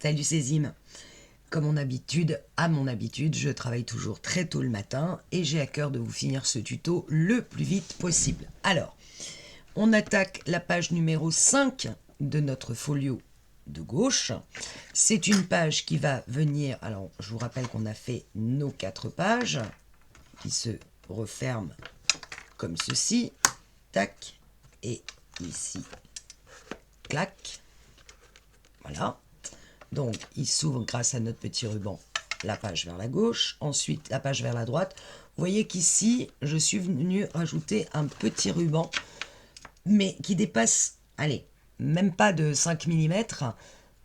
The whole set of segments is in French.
Salut Césime. Comme à mon habitude, je travaille toujours très tôt le matin et j'ai à cœur de vous finir ce tuto le plus vite possible. Alors, on attaque la page numéro 5 de notre folio de gauche. C'est une page qui va venir, alors je vous rappelle qu'on a fait nos 4 pages qui se referment comme ceci, tac, et ici, clac, voilà. Donc, il s'ouvre grâce à notre petit ruban la page vers la gauche, ensuite la page vers la droite. Vous voyez qu'ici, je suis venu rajouter un petit ruban, mais qui dépasse, allez, même pas de 5 mm,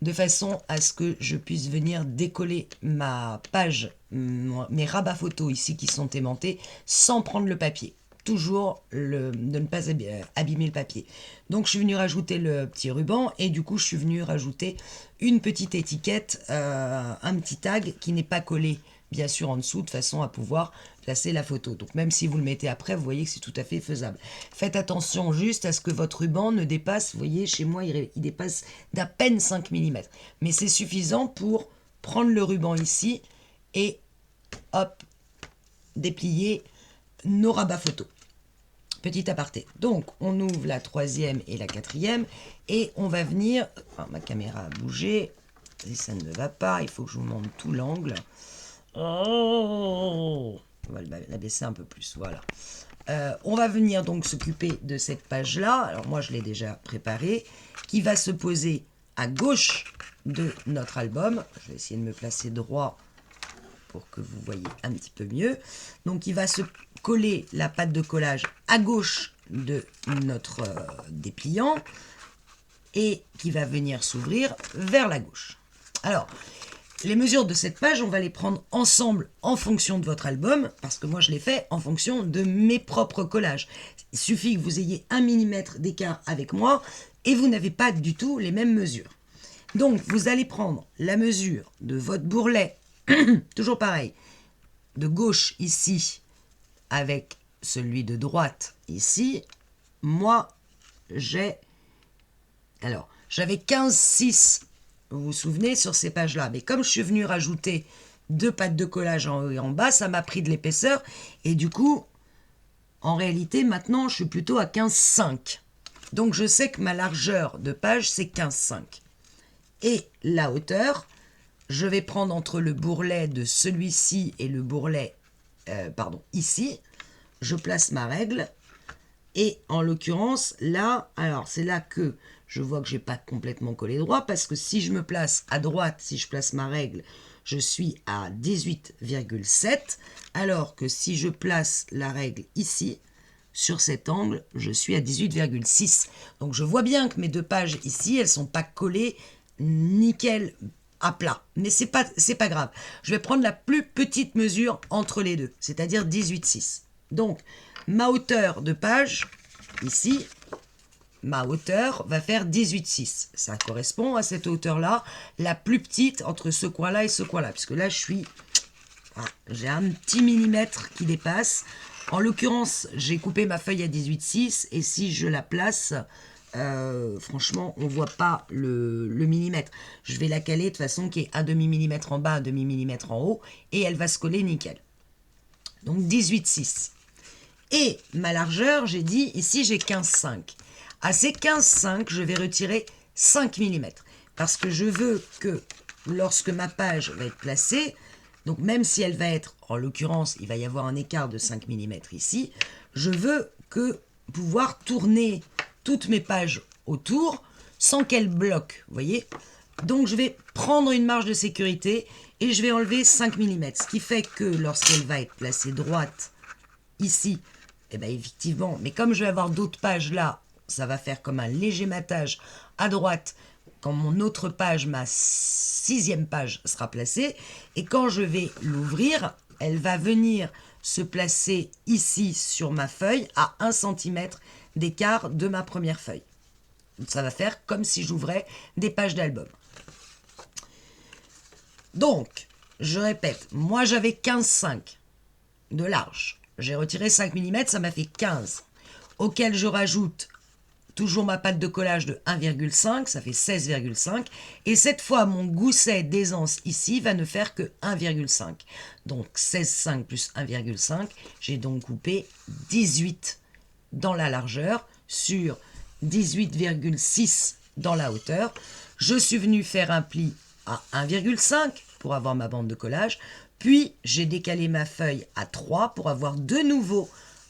de façon à ce que je puisse venir décoller ma page, mes rabats photos ici qui sont aimantés, sans prendre le papier. Toujours de ne pas abîmer le papier. Donc je suis venu rajouter le petit ruban et du coup je suis venu rajouter une petite étiquette, un petit tag qui n'est pas collé bien sûr en dessous de façon à pouvoir placer la photo. Donc même si vous le mettez après, vous voyez que c'est tout à fait faisable. Faites attention juste à ce que votre ruban ne dépasse, vous voyez chez moi il dépasse d'à peine 5 mm. Mais c'est suffisant pour prendre le ruban ici et hop, déplier nos rabats photos. Petit aparté. Donc, on ouvre la 3e et la 4e et on va venir... Enfin, ma caméra a bougé et ça ne va pas. Il faut que je vous montre tout l'angle. Oh, on va la baisser un peu plus. Voilà. On va venir donc s'occuper de cette page-là. Alors, moi, je l'ai déjà préparée. Qui va se poser à gauche de notre album. Je vais essayer de me placer droit pour que vous voyez un petit peu mieux. Donc il va se coller la pâte de collage à gauche de notre dépliant et qui va venir s'ouvrir vers la gauche. Alors, les mesures de cette page, on va les prendre ensemble en fonction de votre album, parce que moi je l'ai fait en fonction de mes propres collages. Il suffit que vous ayez 1 mm d'écart avec moi et vous n'avez pas du tout les mêmes mesures. Donc vous allez prendre la mesure de votre bourrelet, toujours pareil, de gauche ici avec celui de droite ici. Moi, j'avais 15,6, vous vous souvenez, sur ces pages-là. Mais comme je suis venu rajouter 2 pattes de collage en haut et en bas, ça m'a pris de l'épaisseur. Et du coup, en réalité, maintenant, je suis plutôt à 15,5. Donc, je sais que ma largeur de page, c'est 15,5. Et la hauteur, je vais prendre entre le bourrelet de celui-ci et le bourrelet, ici. Je place ma règle. Et en l'occurrence, là, alors c'est là que je vois que je n'ai pas complètement collé droit, parce que si je me place à droite, si je place ma règle, je suis à 18,7, alors que si je place la règle ici, sur cet angle, je suis à 18,6. Donc je vois bien que mes 2 pages ici, elles ne sont pas collées nickel à plat. Mais c'est pas grave. Je vais prendre la plus petite mesure entre les deux, c'est-à-dire 18,6. Donc, ma hauteur de page, ici, ma hauteur va faire 18,6. Ça correspond à cette hauteur-là, la plus petite entre ce coin-là et ce coin-là. Puisque là, j'ai un petit millimètre qui dépasse. En l'occurrence, j'ai coupé ma feuille à 18,6 et si je la place... franchement, on voit pas le millimètre. Je vais la caler de façon qu'il y ait un demi-millimètre en bas, un demi-millimètre en haut, et elle va se coller nickel. Donc 18,6. Et ma largeur, j'ai dit, ici j'ai 15,5. À ces 15,5, je vais retirer 5 mm. Parce que je veux que lorsque ma page va être placée, donc même si elle va être, en l'occurrence, il va y avoir un écart de 5 mm ici, je veux pouvoir tourner toutes mes pages autour sans qu'elles bloquent, vous voyez. Donc je vais prendre une marge de sécurité et je vais enlever 5 mm, ce qui fait que lorsqu'elle va être placée droite ici, et bien effectivement, mais comme je vais avoir d'autres pages là, ça va faire comme un léger matage à droite quand mon autre page, ma 6e page sera placée, et quand je vais l'ouvrir, elle va venir se placer ici sur ma feuille à 1 cm d'écart de ma première feuille. Ça va faire comme si j'ouvrais des pages d'album. Donc, je répète, moi j'avais 15,5 de large. J'ai retiré 5 mm, ça m'a fait 15. Auquel je rajoute toujours ma pâte de collage de 1,5, ça fait 16,5. Et cette fois, mon gousset d'aisance ici va ne faire que 1,5. Donc 16,5 plus 1,5, j'ai donc coupé 18 dans la largeur sur 18,6 dans la hauteur. Je suis venu faire un pli à 1,5 pour avoir ma bande de collage. Puis, j'ai décalé ma feuille à 3 pour avoir de nouveau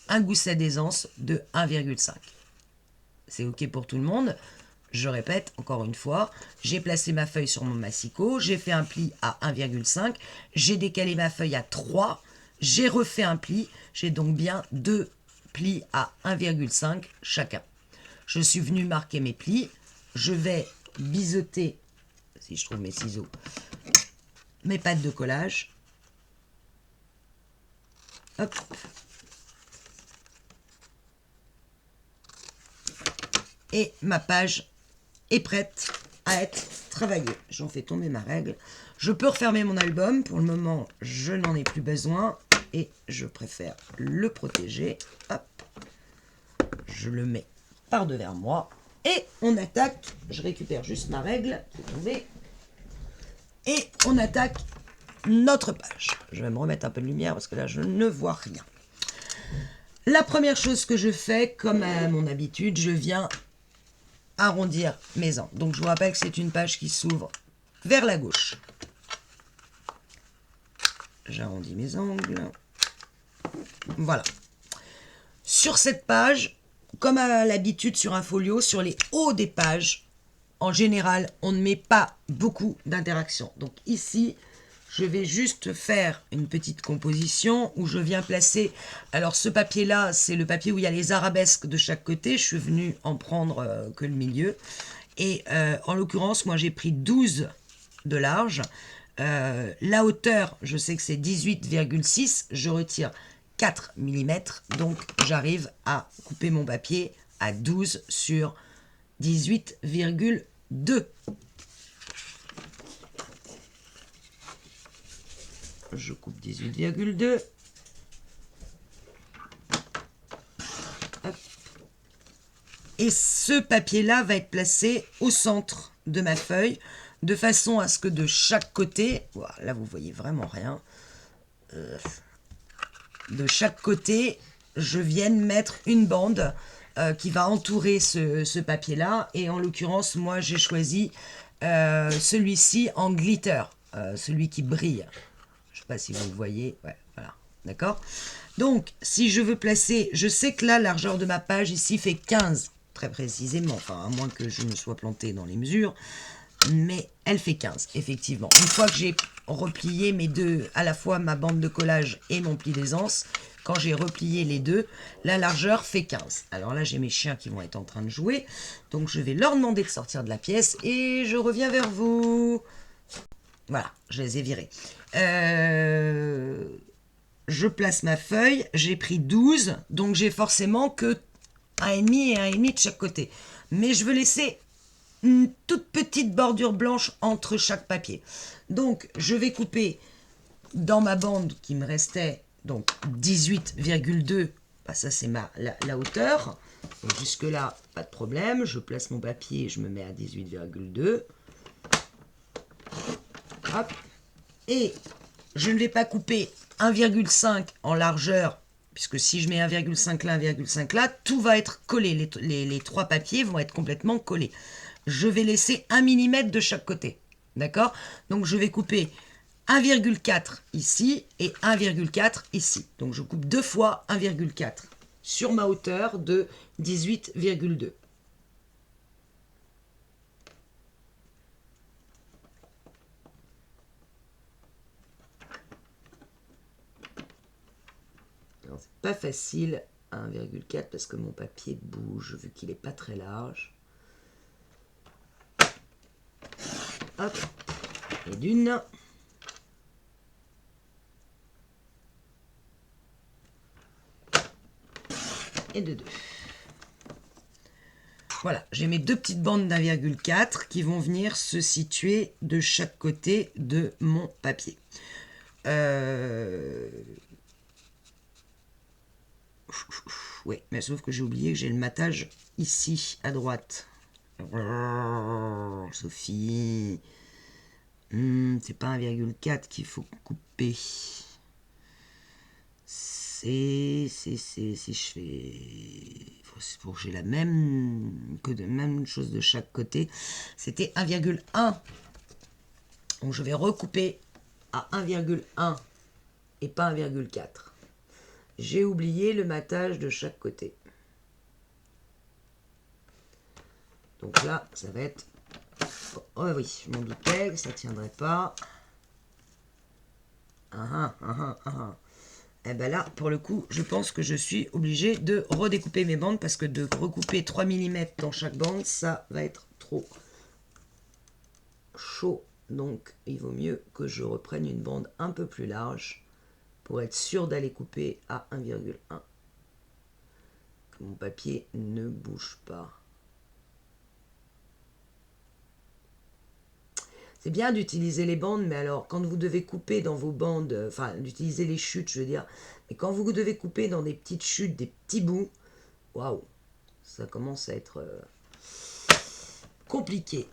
un gousset d'aisance de 1,5. C'est OK pour tout le monde. Je répète encore une fois, j'ai placé ma feuille sur mon massicot, j'ai fait un pli à 1,5, j'ai décalé ma feuille à 3, j'ai refait un pli, j'ai donc bien 2 plis à 1,5 chacun. Je suis venu marquer mes plis, je vais biseauter, si je trouve mes ciseaux, mes pâtes de collage. Hop. Et ma page est prête à être travaillée. J'en fais tomber ma règle. Je peux refermer mon album. Pour le moment, je n'en ai plus besoin. Et je préfère le protéger. Hop. Je le mets par devers moi. Et on attaque. Je récupère juste ma règle qui est tombée. Et on attaque notre page. Je vais me remettre un peu de lumière parce que là, je ne vois rien. La première chose que je fais, comme à mon habitude, je viens arrondir mes angles. Donc je vous rappelle que c'est une page qui s'ouvre vers la gauche. J'arrondis mes angles. Voilà. Sur cette page, comme à l'habitude sur un folio, sur les hauts des pages, en général, on ne met pas beaucoup d'interactions. Donc ici, je vais juste faire une petite composition où je viens placer... Alors ce papier-là, c'est le papier où il y a les arabesques de chaque côté. Je suis venue en prendre que le milieu. Et en l'occurrence, moi j'ai pris 12 de large. La hauteur, je sais que c'est 18,6. Je retire 4 mm. Donc j'arrive à couper mon papier à 12 sur 18,2. Je coupe 18,2. Et ce papier-là va être placé au centre de ma feuille, de façon à ce que de chaque côté, voilà, là vous voyez vraiment rien, de chaque côté, je vienne mettre une bande qui va entourer ce papier-là. Et en l'occurrence, moi j'ai choisi celui-ci en glitter, celui qui brille. Je ne sais pas si vous le voyez. Ouais, voilà. D'accord. Donc, si je veux placer... Je sais que là, la largeur de ma page ici fait 15, très précisément. Enfin, à moins que je me sois planté dans les mesures. Mais elle fait 15, effectivement. Une fois que j'ai replié mes deux, à la fois ma bande de collage et mon pli d'aisance, quand j'ai replié les deux, la largeur fait 15. Alors là, j'ai mes chiens qui vont être en train de jouer. Donc, je vais leur demander de sortir de la pièce et je reviens vers vous. Voilà, je les ai virés. Je place ma feuille, j'ai pris 12, donc j'ai forcément que 1,5 et 1,5 de chaque côté. Mais je veux laisser une toute petite bordure blanche entre chaque papier. Donc, je vais couper dans ma bande qui me restait, donc 18,2, bah ça c'est la hauteur. Jusque là, pas de problème. Je place mon papier, je me mets à 18,2. Hop. Et je ne vais pas couper 1,5 en largeur, puisque si je mets 1,5 là, 1,5 là, tout va être collé. Les trois papiers vont être complètement collés. Je vais laisser 1 mm de chaque côté. D'accord? Donc je vais couper 1,4 ici et 1,4 ici. Donc je coupe 2 fois 1,4 sur ma hauteur de 18,2. C'est pas facile 1,4 parce que mon papier bouge vu qu'il n'est pas très large. Hop, et d'une. Et de deux. Voilà, j'ai mes deux petites bandes d'1,4 qui vont venir se situer de chaque côté de mon papier. Oui, mais sauf que j'ai oublié que j'ai le matage ici à droite. Sophie, c'est pas 1,4 qu'il faut couper. Si je fais... Pour que j'ai la même chose de chaque côté. C'était 1,1. Donc je vais recouper à 1,1 et pas 1,4. J'ai oublié le matage de chaque côté. Donc là, ça va être... Oh oui, je m'en doutais que ça ne tiendrait pas. Et bien là, pour le coup, je pense que je suis obligée de redécouper mes bandes parce que de recouper 3 mm dans chaque bande, ça va être trop chaud. Donc, il vaut mieux que je reprenne une bande un peu plus large pour être sûr d'aller couper à 1,1. Que mon papier ne bouge pas. C'est bien d'utiliser les bandes, mais alors quand vous devez couper dans vos bandes, enfin d'utiliser les chutes, je veux dire, mais quand vous devez couper dans des petites chutes, des petits bouts, waouh, ça commence à être compliqué.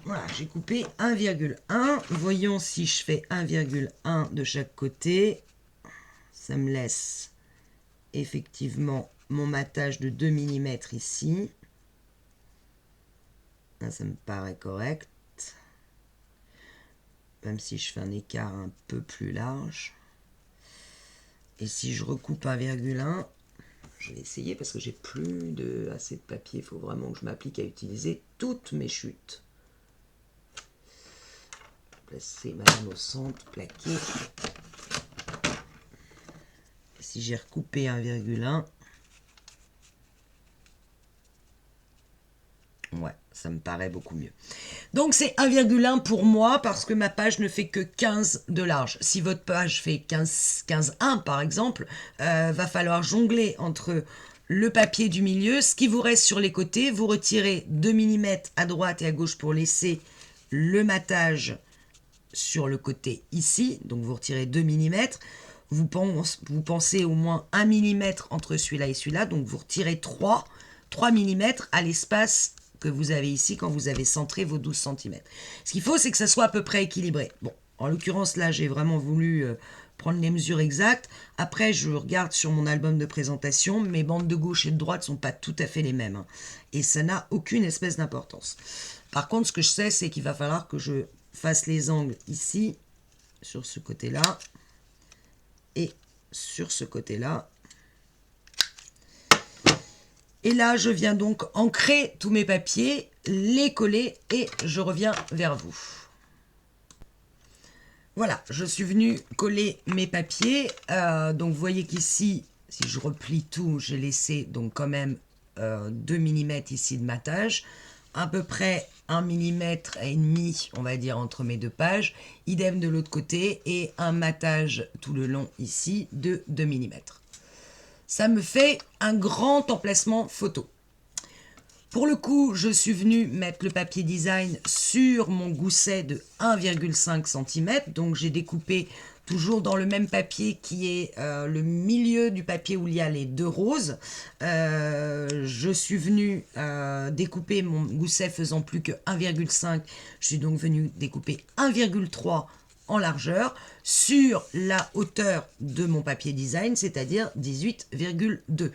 Voilà, j'ai coupé 1,1. Voyons si je fais 1,1 de chaque côté. Ça me laisse effectivement mon matage de 2 mm ici. Là, ça me paraît correct. Même si je fais un écart un peu plus large. Et si je recoupe 1,1, je vais essayer parce que j'ai plus assez de papier. Il faut vraiment que je m'applique à utiliser toutes mes chutes. Placer madame au centre, plaquer. Et si j'ai recoupé 1,1, ouais, ça me paraît beaucoup mieux. Donc c'est 1,1 pour moi parce que ma page ne fait que 15 de large. Si votre page fait 15,1 par exemple, va falloir jongler entre le papier du milieu, ce qui vous reste sur les côtés, vous retirez 2 mm à droite et à gauche pour laisser le matage sur le côté ici, donc vous retirez 2 mm. Vous pensez au moins 1 mm entre celui-là et celui-là, donc vous retirez 3 mm à l'espace que vous avez ici quand vous avez centré vos 12 cm. Ce qu'il faut, c'est que ça soit à peu près équilibré. Bon, en l'occurrence, là, j'ai vraiment voulu prendre les mesures exactes. Après, je regarde sur mon album de présentation, mes bandes de gauche et de droite ne sont pas tout à fait les mêmes. Hein, et ça n'a aucune espèce d'importance. Par contre, ce que je sais, c'est qu'il va falloir que je fasse les angles ici, sur ce côté-là, et sur ce côté-là. Et là, je viens donc ancrer tous mes papiers, les coller et je reviens vers vous. Voilà, je suis venue coller mes papiers. Donc, vous voyez qu'ici, si je replie tout, j'ai laissé donc quand même 2 mm ici de matage. À peu près 1,5 mm, on va dire, entre mes deux pages. Idem de l'autre côté et un matage tout le long ici de 2 mm. Ça me fait un grand emplacement photo. Pour le coup, je suis venue mettre le papier design sur mon gousset de 1,5 cm. Donc j'ai découpé toujours dans le même papier qui est le milieu du papier où il y a les deux roses. Je suis venue découper mon gousset faisant plus que 1,5. Je suis donc venue découper 1,3 en largeur sur la hauteur de mon papier design, c'est-à-dire 18,2.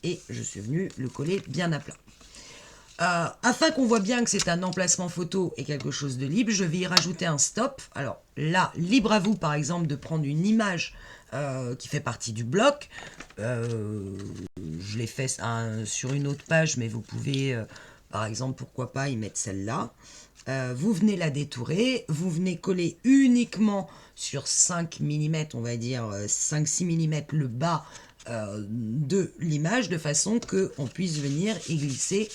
Et je suis venue le coller bien à plat. Afin qu'on voit bien que c'est un emplacement photo et quelque chose de libre, je vais y rajouter un stop. Alors là, libre à vous par exemple de prendre une image qui fait partie du bloc. Je l'ai fait sur une autre page, mais vous pouvez par exemple, pourquoi pas y mettre celle-là. Vous venez la détourer, vous venez coller uniquement sur 5 mm, on va dire 5-6 mm le bas de l'image, de façon qu'on puisse venir y glisser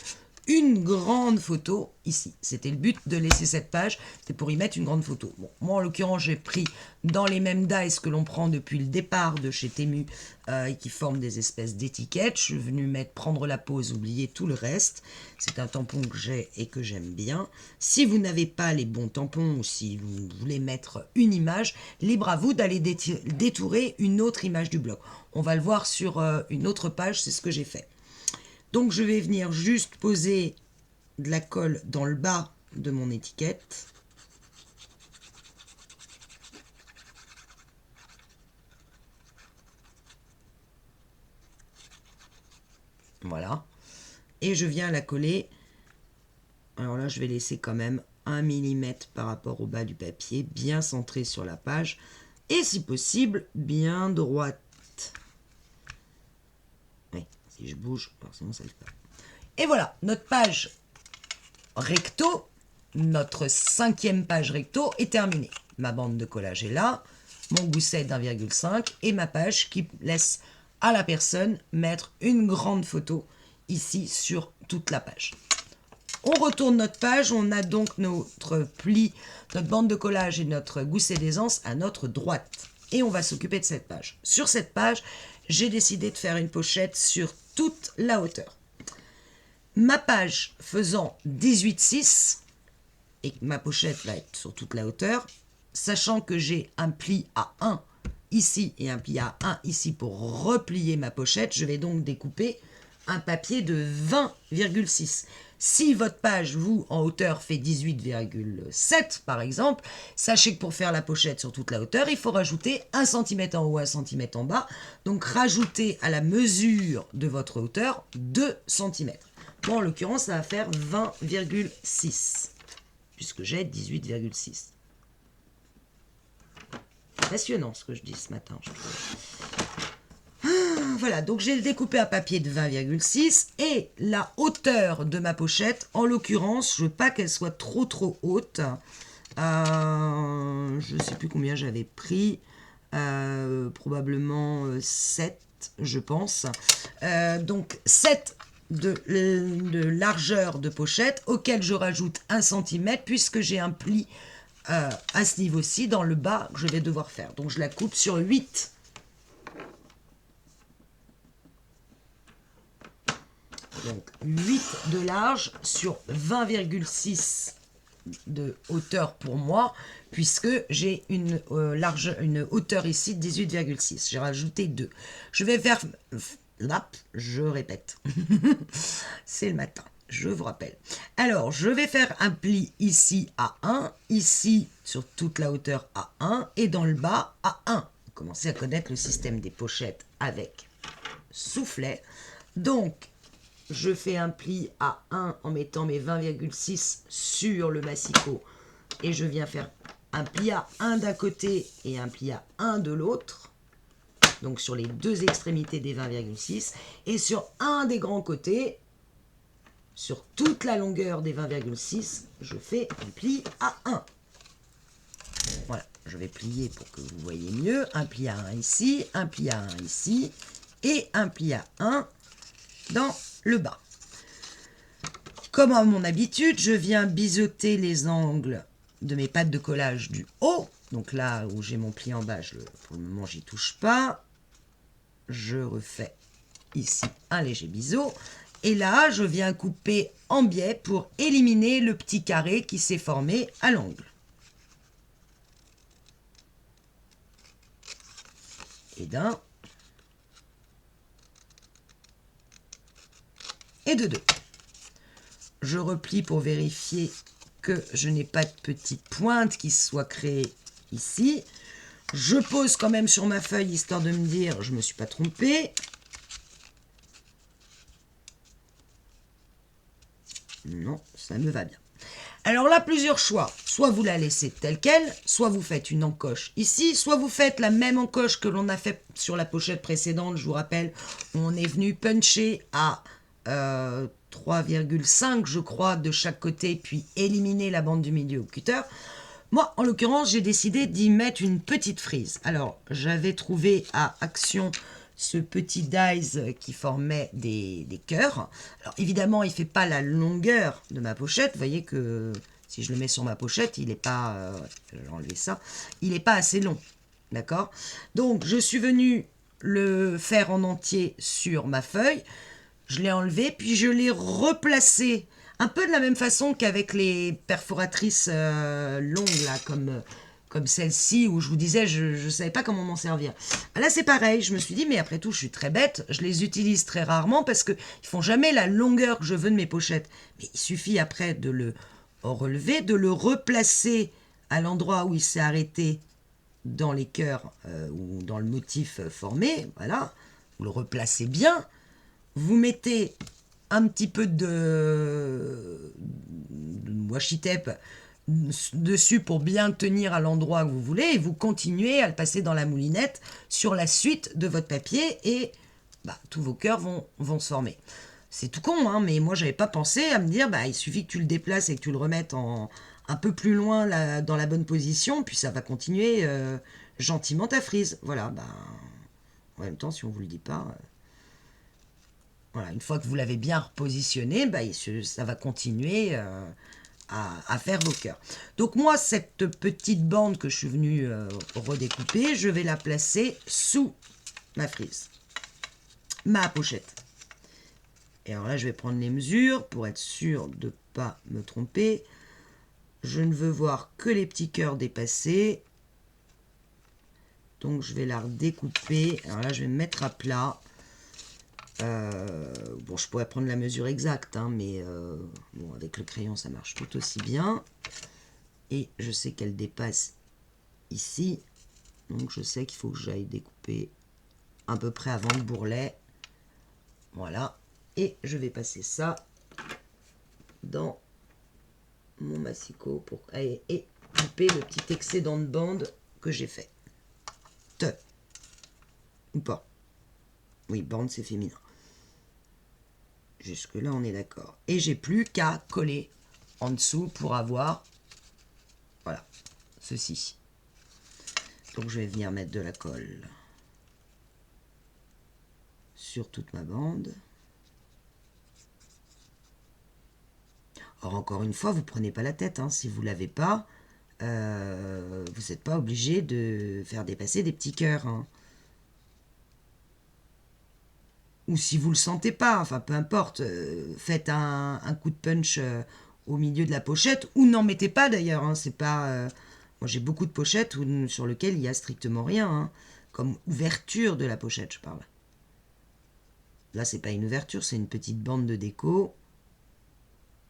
une grande photo ici. C'était le but de laisser cette page, c'est pour y mettre une grande photo. Bon, moi en l'occurrence j'ai pris dans les mêmes dies que l'on prend depuis le départ de chez Temu et qui forment des espèces d'étiquettes. Je suis venue prendre la pause, oublier tout le reste. C'est un tampon que j'ai et que j'aime bien. Si vous n'avez pas les bons tampons ou si vous voulez mettre une image, libre à vous d'aller détourer une autre image du bloc. On va le voir sur une autre page, c'est ce que j'ai fait. Donc je vais venir juste poser de la colle dans le bas de mon étiquette. Voilà. Et je viens la coller. Alors là, je vais laisser quand même 1 mm par rapport au bas du papier, bien centré sur la page. Et si possible, bien droite. Oui, si je bouge, forcément ça ne fait pas. Et voilà, notre page recto, notre 5e page recto est terminée. Ma bande de collage est là, mon gousset d'1,5 et ma page qui laisse à la personne mettre une grande photo ici sur toute la page. On retourne notre page, on a donc notre pli, notre bande de collage et notre gousset d'aisance à notre droite. Et on va s'occuper de cette page. Sur cette page, j'ai décidé de faire une pochette sur toute la hauteur. Ma page faisant 18,6 et ma pochette va être sur toute la hauteur, sachant que j'ai un pli à 1 ici et un pli à 1 ici pour replier ma pochette, je vais donc découper un papier de 20,6. Si votre page, vous, en hauteur, fait 18,7 par exemple, sachez que pour faire la pochette sur toute la hauteur, il faut rajouter 1 cm en haut, 1 cm en bas. Donc rajoutez à la mesure de votre hauteur 2 cm. Bon, en l'occurrence, ça va faire 20,6, puisque j'ai 18,6. Passionnant ce que je dis ce matin, je trouve. Voilà, donc j'ai découpé un papier de 20,6 et la hauteur de ma pochette, en l'occurrence, je ne veux pas qu'elle soit trop haute. Je ne sais plus combien j'avais pris, probablement 7, je pense. Donc 7 de largeur de pochette, auquel je rajoute 1 cm, puisque j'ai un pli à ce niveau-ci, dans le bas, que je vais devoir faire. Donc je la coupe sur 8. Donc 8 de large sur 20,6 de hauteur pour moi, puisque j'ai une hauteur ici de 18,6. J'ai rajouté 2. Je vais faire... Je répète. C'est le matin, je vous rappelle. Alors, je vais faire un pli ici à 1, ici sur toute la hauteur à 1, et dans le bas à 1. Vous commencez à connaître le système des pochettes avec soufflet. Donc, je fais un pli à 1 en mettant mes 20,6 sur le massicot et je viens faire un pli à 1 d'un côté et un pli à 1 de l'autre, donc sur les deux extrémités des 20,6, et sur un des grands côtés, sur toute la longueur des 20,6, je fais un pli à 1. Voilà, je vais plier pour que vous voyez mieux. Un pli à 1 ici, un pli à 1 ici et un pli à 1 dans le bas. Comme à mon habitude, je viens biseauter les angles de mes pattes de collage du haut. Donc là où j'ai mon pli en bas, pour le moment, j'y touche pas. Je refais ici un léger biseau. Et là, je viens couper en biais pour éliminer le petit carré qui s'est formé à l'angle. Et d'un. Et de 2. Je replie pour vérifier que je n'ai pas de petite pointe qui soit créée ici. Je pose quand même sur ma feuille histoire de me dire je ne me suis pas trompée. Non, ça me va bien. Alors là, plusieurs choix. Soit vous la laissez telle qu'elle, soit vous faites une encoche ici, soit vous faites la même encoche que l'on a fait sur la pochette précédente. Je vous rappelle, on est venu puncher à 3,5 je crois de chaque côté, puis éliminer la bande du milieu au cutter. Moi, en l'occurrence, j'ai décidé d'y mettre une petite frise. Alors, j'avais trouvé à Action ce petit dies qui formait des cœurs. Alors, évidemment, il ne fait pas la longueur de ma pochette. Vous voyez que si je le mets sur ma pochette, il n'est pas... je vais enlever ça. Il n'est pas assez long. D'accord? Donc, je suis venue le faire en entier sur ma feuille. Je l'ai enlevé, puis je l'ai replacé un peu de la même façon qu'avec les perforatrices longues, là, comme comme celle-ci où je vous disais je ne savais pas comment m'en servir. Là c'est pareil, je me suis dit mais après tout je suis très bête, je les utilise très rarement parce qu'ils ne font jamais la longueur que je veux de mes pochettes. Mais il suffit après de le relever, de le replacer à l'endroit où il s'est arrêté dans les cœurs ou dans le motif formé, voilà, vous le replacez bien, vous mettez un petit peu de washi tape dessus pour bien tenir à l'endroit que vous voulez et vous continuez à le passer dans la moulinette sur la suite de votre papier et tous vos cœurs vont se former. C'est tout con, hein, mais moi j'avais pas pensé à me dire il suffit que tu le déplaces et que tu le remettes un peu plus loin dans la bonne position, puis ça va continuer gentiment ta frise. Voilà, en même temps, si on vous le dit pas, voilà, une fois que vous l'avez bien repositionné, ça va continuer à faire vos cœurs. Donc moi, cette petite bande que je suis venue redécouper, je vais la placer sous ma frise, ma pochette. Et alors là, je vais prendre les mesures pour être sûr de ne pas me tromper. Je ne veux voir que les petits cœurs dépassés. Donc je vais la redécouper. Alors là, je vais me mettre à plat. Bon, je pourrais prendre la mesure exacte, hein, mais bon, avec le crayon, ça marche tout aussi bien. Et je sais qu'elle dépasse ici. Donc je sais qu'il faut que j'aille découper à peu près avant le bourrelet. Voilà. Et je vais passer ça dans mon massicot pour aller et couper le petit excédent de bande que j'ai fait. Ou pas. Oui, bande c'est féminin. Jusque là on est d'accord. Et j'ai plus qu'à coller en dessous pour avoir, voilà, ceci. Donc je vais venir mettre de la colle sur toute ma bande. Or, encore une fois, vous ne prenez pas la tête. Hein. Si vous ne l'avez pas, vous n'êtes pas obligé de faire dépasser des petits cœurs. Hein. Ou si vous ne le sentez pas, enfin peu importe, faites un coup de punch au milieu de la pochette, ou n'en mettez pas d'ailleurs. Hein. C'est pas, moi j'ai beaucoup de pochettes sur lesquelles il n'y a strictement rien. Hein. Comme ouverture de la pochette, je parle. Là, c'est pas une ouverture, c'est une petite bande de déco.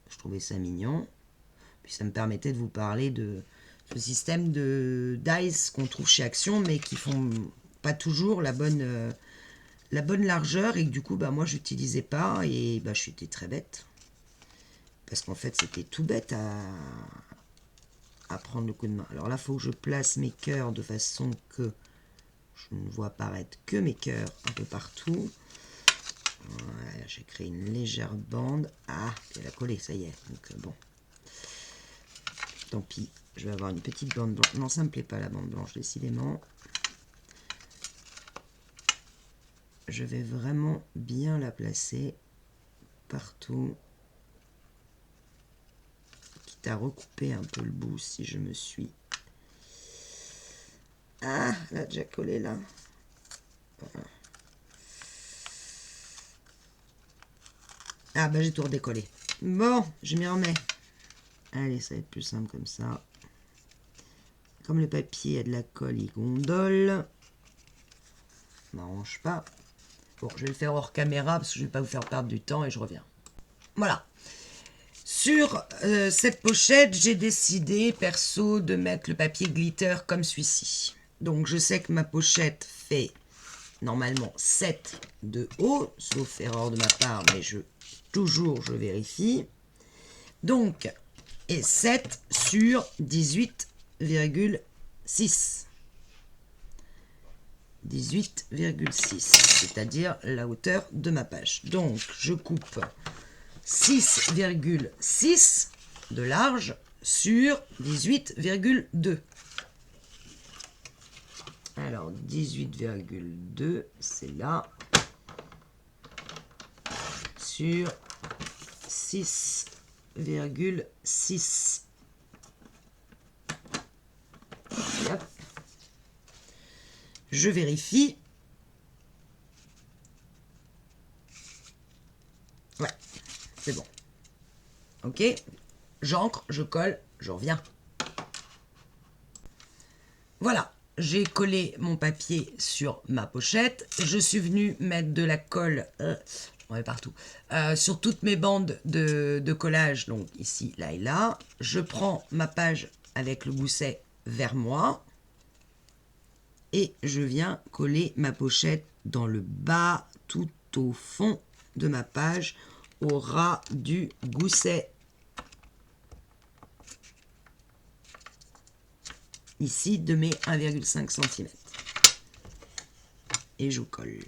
Je trouvais ça mignon. Puis ça me permettait de vous parler de ce système de dice qu'on trouve chez Action, mais qui font pas toujours la bonne largeur et que du coup, moi, j'utilisais pas et j'étais très bête. Parce qu'en fait, c'était tout bête à prendre le coup de main. Alors là, il faut que je place mes cœurs de façon que je ne vois apparaître que mes cœurs un peu partout. Voilà, j'ai créé une légère bande. Ah, elle a collé, ça y est. Donc bon. Tant pis, je vais avoir une petite bande blanche. Non, ça me plaît pas la bande blanche, décidément. Je vais vraiment bien la placer partout. Quitte à recouper un peu le bout si je me suis. Ah, elle a déjà collé là. Voilà. Ah, j'ai tout redécollé. Bon, je m'y remets. Allez, ça va être plus simple comme ça. Comme le papier a de la colle, il gondole. Ça m'arrange pas. Bon, je vais le faire hors caméra parce que je ne vais pas vous faire perdre du temps et je reviens. Voilà. Sur cette pochette, j'ai décidé, perso, de mettre le papier glitter comme celui-ci. Donc, je sais que ma pochette fait normalement 7 de haut, sauf erreur de ma part, mais toujours je vérifie. Donc, et 7 sur 18,6. 18,6, c'est-à-dire la hauteur de ma page. Donc, je coupe 6,6 de large sur 18,2. Alors, 18,2, c'est là. Sur 6,6. Je vérifie. Ouais, c'est bon. Ok, j'encre, je colle, je reviens. Voilà, j'ai collé mon papier sur ma pochette. Je suis venue mettre de la colle, on est partout, sur toutes mes bandes de collage, donc ici, là et là. Je prends ma page avec le gousset vers moi et je viens coller ma pochette dans le bas, tout au fond de ma page, au ras du gousset. Ici, de mes 1,5 cm. Et je colle.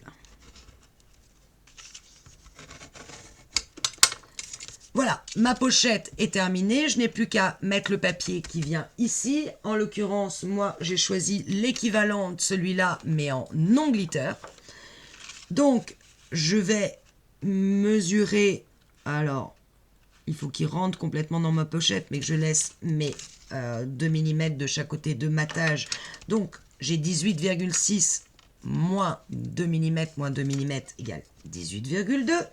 Voilà, ma pochette est terminée. Je n'ai plus qu'à mettre le papier qui vient ici. En l'occurrence, moi, j'ai choisi l'équivalent de celui-là, mais en non glitter. Donc, je vais mesurer. Alors, il faut qu'il rentre complètement dans ma pochette, mais que je laisse mes 2 mm de chaque côté de matage. Donc, j'ai 18,6 moins 2 mm moins 2 mm égale 18,2.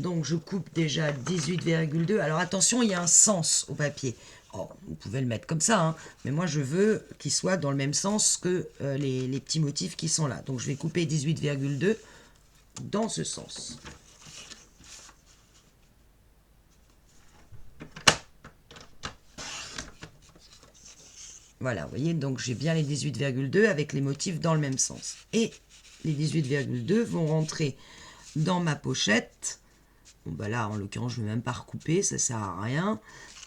Donc, je coupe déjà 18,2. Alors, attention, il y a un sens au papier. Oh, vous pouvez le mettre comme ça, hein, mais moi, je veux qu'il soit dans le même sens que les petits motifs qui sont là. Donc, je vais couper 18,2 dans ce sens. Voilà, vous voyez, donc j'ai bien les 18,2 avec les motifs dans le même sens. Et les 18,2 vont rentrer dans ma pochette. Bon, bah là, en l'occurrence, je ne vais même pas recouper, ça ne sert à rien.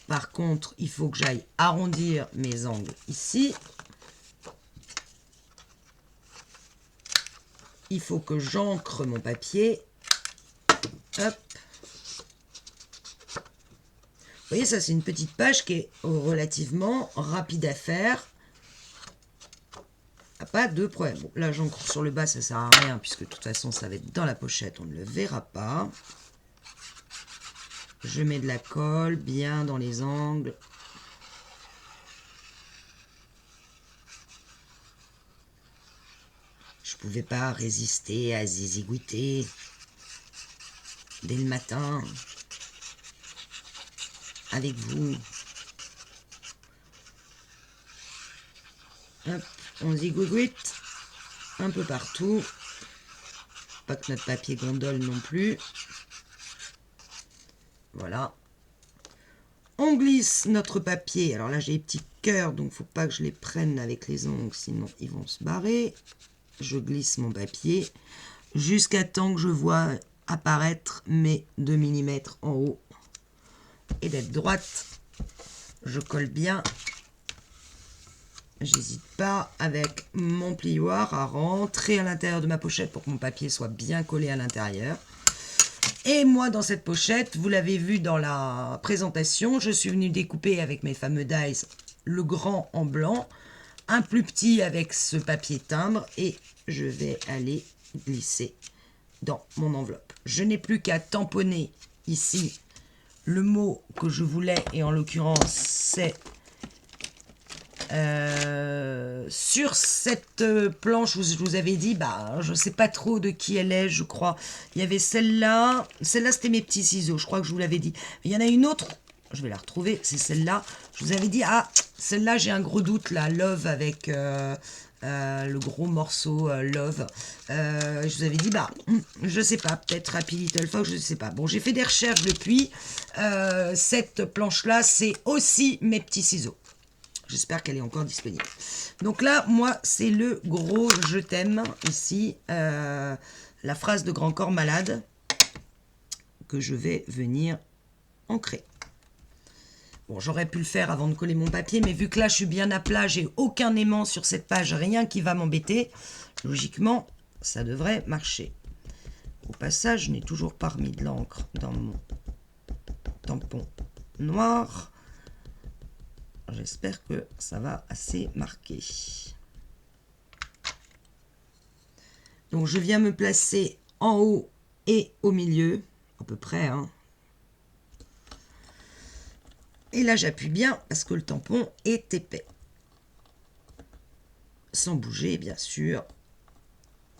Par contre, il faut que j'aille arrondir mes angles ici. Il faut que j'ancre mon papier. Hop. Vous voyez, ça c'est une petite page qui est relativement rapide à faire. Pas de problème. Bon, là j'encre sur le bas, ça sert à rien puisque de toute façon ça va être dans la pochette, on ne le verra pas. Je mets de la colle bien dans les angles. Je pouvais pas résister à zizigouiter dès le matin avec vous. Hop, on zigouite un peu partout. Pas que notre papier gondole non plus. Voilà. On glisse notre papier. Alors là, j'ai les petits cœurs, donc il ne faut pas que je les prenne avec les ongles, sinon ils vont se barrer. Je glisse mon papier jusqu'à temps que je vois apparaître mes 2 mm en haut. Et d'être droite, je colle bien. J'hésite pas avec mon plioir à rentrer à l'intérieur de ma pochette pour que mon papier soit bien collé à l'intérieur. Et moi, dans cette pochette, vous l'avez vu dans la présentation, je suis venue découper avec mes fameux dies le grand en blanc, un plus petit avec ce papier timbre et je vais aller glisser dans mon enveloppe. Je n'ai plus qu'à tamponner ici le mot que je voulais et en l'occurrence c'est sur cette planche où je vous avais dit, bah, je ne sais pas trop de qui elle est, je crois. Il y avait celle-là. Celle-là, c'était mes petits ciseaux, je crois que je vous l'avais dit. Il y en a une autre, je vais la retrouver, c'est celle-là. Je vous avais dit, ah, celle-là, j'ai un gros doute, là, Love avec le gros morceau Love. Je vous avais dit, bah, je sais pas, peut-être Happy Little Fox, je sais pas. Bon, j'ai fait des recherches depuis. Cette planche-là, c'est aussi mes petits ciseaux. J'espère qu'elle est encore disponible. Donc là, moi, c'est le gros « Je t'aime » ici. La phrase de Grand Corps Malade que je vais venir ancrer. Bon, j'aurais pu le faire avant de coller mon papier, mais vu que là, je suis bien à plat, j'ai aucun aimant sur cette page, rien qui va m'embêter. Logiquement, ça devrait marcher. Au passage, je n'ai toujours pas remis de l'encre dans mon tampon noir. J'espère que ça va assez marquer. Donc je viens me placer en haut et au milieu, à peu près. Hein. Et là j'appuie bien parce que le tampon est épais. Sans bouger bien sûr.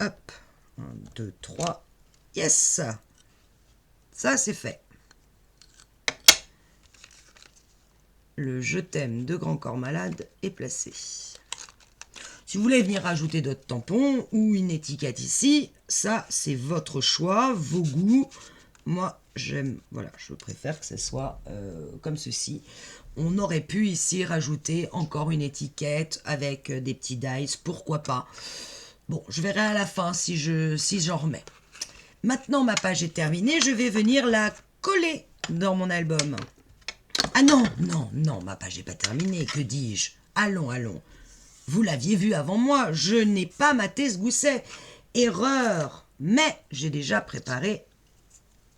Hop, 1, 2, 3. Yes! Ça c'est fait. Le « Je t'aime » de Grand Corps Malade est placé. Si vous voulez venir rajouter d'autres tampons ou une étiquette ici, ça c'est votre choix, vos goûts. Moi j'aime, voilà, je préfère que ce soit comme ceci. On aurait pu ici rajouter encore une étiquette avec des petits dice, pourquoi pas. Bon, je verrai à la fin si j'en remets. Maintenant ma page est terminée, je vais venir la coller dans mon album. Ah non, non, non, ma page n'est pas terminée, que dis-je? Allons, allons. Vous l'aviez vu avant moi, je n'ai pas maté ce gousset. Erreur. Mais j'ai déjà préparé,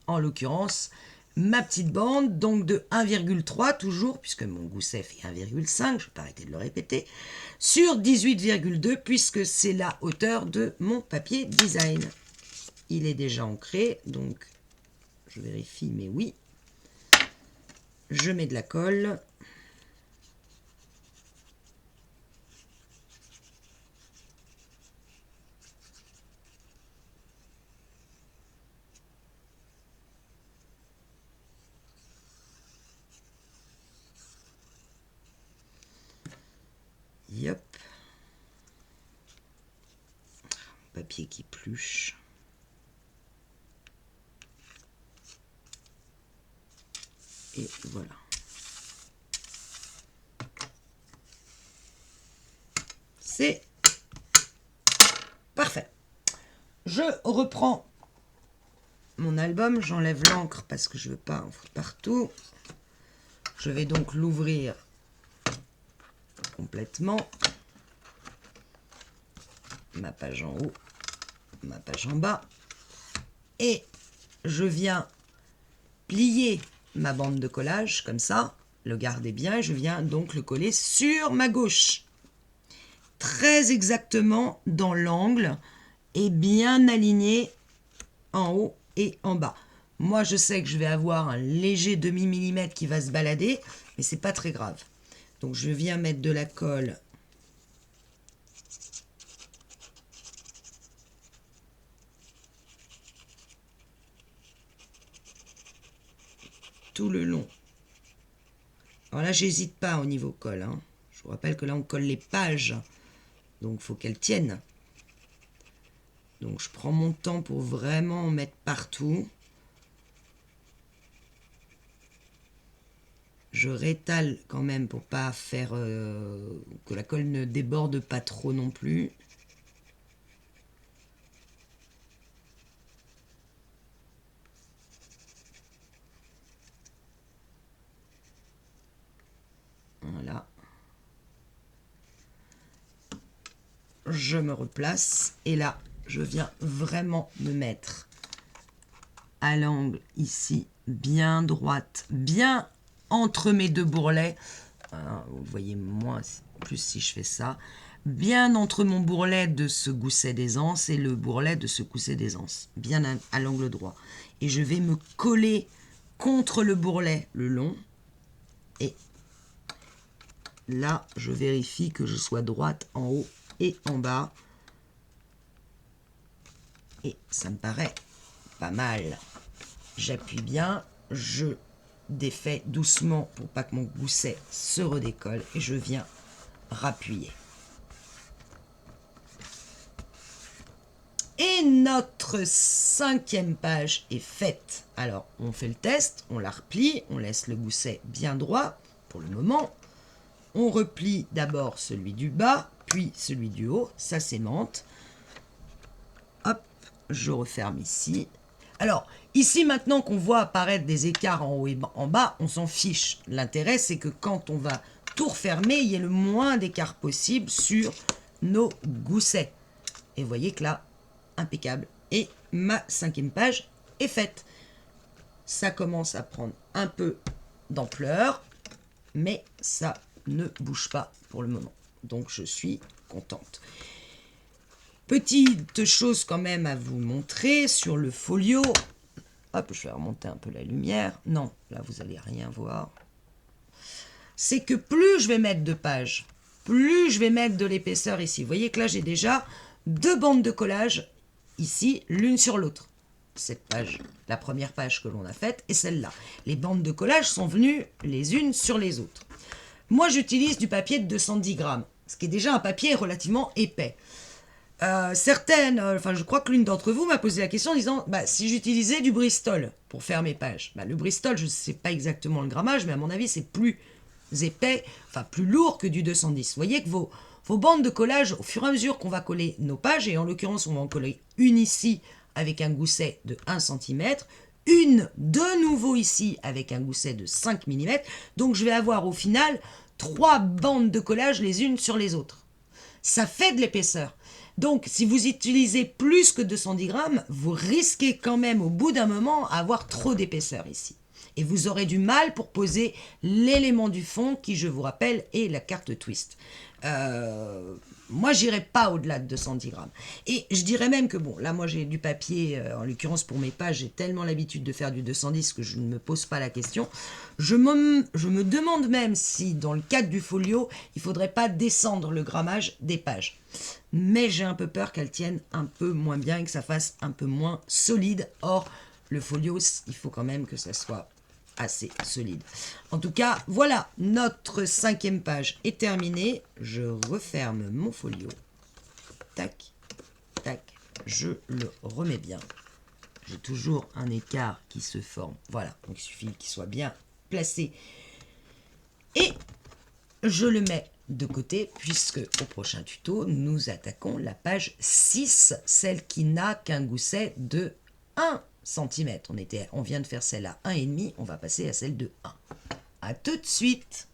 en l'occurrence, ma petite bande, donc de 1,3 toujours, puisque mon gousset fait 1,5, je ne vais pas arrêter de le répéter, sur 18,2, puisque c'est la hauteur de mon papier design. Il est déjà ancré, donc je vérifie, mais oui. Je mets de la colle. Yop. Papier qui pluche. Et voilà. C'est parfait. Je reprends mon album, j'enlève l'encre parce que je ne veux pas en foutre partout. Je vais donc l'ouvrir complètement. Ma page en haut, ma page en bas. Et je viens plier ma bande de collage comme ça. Le garder bien et je viens donc le coller sur ma gauche. Très exactement dans l'angle et bien aligné en haut et en bas. Moi, je sais que je vais avoir un léger demi-millimètre qui va se balader, mais c'est pas très grave. Donc, je viens mettre de la colle tout le long. Alors là, j'hésite pas au niveau colle. Hein. Je vous rappelle que là, on colle les pages. Donc, il faut qu'elles tiennent. Donc, je prends mon temps pour vraiment en mettre partout. Je rétale quand même pour pas faire que la colle ne déborde pas trop non plus. Voilà. Je me replace et là, je viens vraiment me mettre à l'angle ici, bien droite, bien entre mes deux bourrelets. Vous voyez moins, plus si je fais ça. Bien entre mon bourrelet de ce gousset d'aisance et le bourrelet de ce gousset d'aisance. Bien à l'angle droit. Et je vais me coller contre le bourrelet le long. Et là, je vérifie que je sois droite en haut et en bas. Et ça me paraît pas mal. J'appuie bien, je défais doucement pour pas que mon gousset se redécolle et je viens rappuyer. Et notre 5e page est faite. Alors, on fait le test, on la replie, on laisse le gousset bien droit pour le moment. On replie d'abord celui du bas, puis celui du haut, ça s'aimante. Hop, je referme ici. Alors, ici, maintenant qu'on voit apparaître des écarts en haut et en bas, on s'en fiche. L'intérêt, c'est que quand on va tout refermer, il y ait le moins d'écart possible sur nos goussets. Et vous voyez que là, impeccable. Et ma 5e page est faite. Ça commence à prendre un peu d'ampleur, mais ça ne bouge pas pour le moment. Donc, je suis contente. Petite chose quand même à vous montrer sur le folio. Hop, je vais remonter un peu la lumière. Non, là, vous n'allez rien voir. C'est que plus je vais mettre de pages, plus je vais mettre de l'épaisseur ici. Vous voyez que là, j'ai déjà 2 bandes de collage ici, l'une sur l'autre. Cette page, la première page que l'on a faite, et celle-là. Les bandes de collage sont venues les unes sur les autres. Moi, j'utilise du papier de 210 grammes. ce qui est déjà un papier relativement épais. Je crois que l'une d'entre vous m'a posé la question en disant si j'utilisais du Bristol pour faire mes pages. Le Bristol, je ne sais pas exactement le grammage, mais à mon avis, c'est plus épais, enfin plus lourd que du 210. Vous voyez que vos bandes de collage, au fur et à mesure qu'on va coller nos pages, et en l'occurrence, on va en coller une ici avec un gousset de 1 cm, une de nouveau ici avec un gousset de 5 mm. Donc je vais avoir au final 3 bandes de collage les unes sur les autres. Ça fait de l'épaisseur. Donc, si vous utilisez plus que 210 grammes, vous risquez quand même au bout d'un moment à avoir trop d'épaisseur ici. Et vous aurez du mal pour poser l'élément du fond qui, je vous rappelle, est la carte twist. Moi, j'irai pas au-delà de 210 grammes. Et je dirais même que, bon, là, moi, j'ai du papier, en l'occurrence pour mes pages, j'ai tellement l'habitude de faire du 210 que je ne me pose pas la question. Je me demande même si, dans le cadre du folio, il faudrait pas descendre le grammage des pages. Mais j'ai un peu peur qu'elles tiennent un peu moins bien et que ça fasse un peu moins solide. Or, le folio, il faut quand même que ça soit assez solide. En tout cas, voilà, notre 5e page est terminée. Je referme mon folio. Tac, tac, je le remets bien. J'ai toujours un écart qui se forme. Voilà, donc il suffit qu'il soit bien placé. Et je le mets de côté, puisque au prochain tuto, nous attaquons la page 6, celle qui n'a qu'un gousset de 1 cm. On vient de faire celle à 1,5, on va passer à celle de 1. A tout de suite.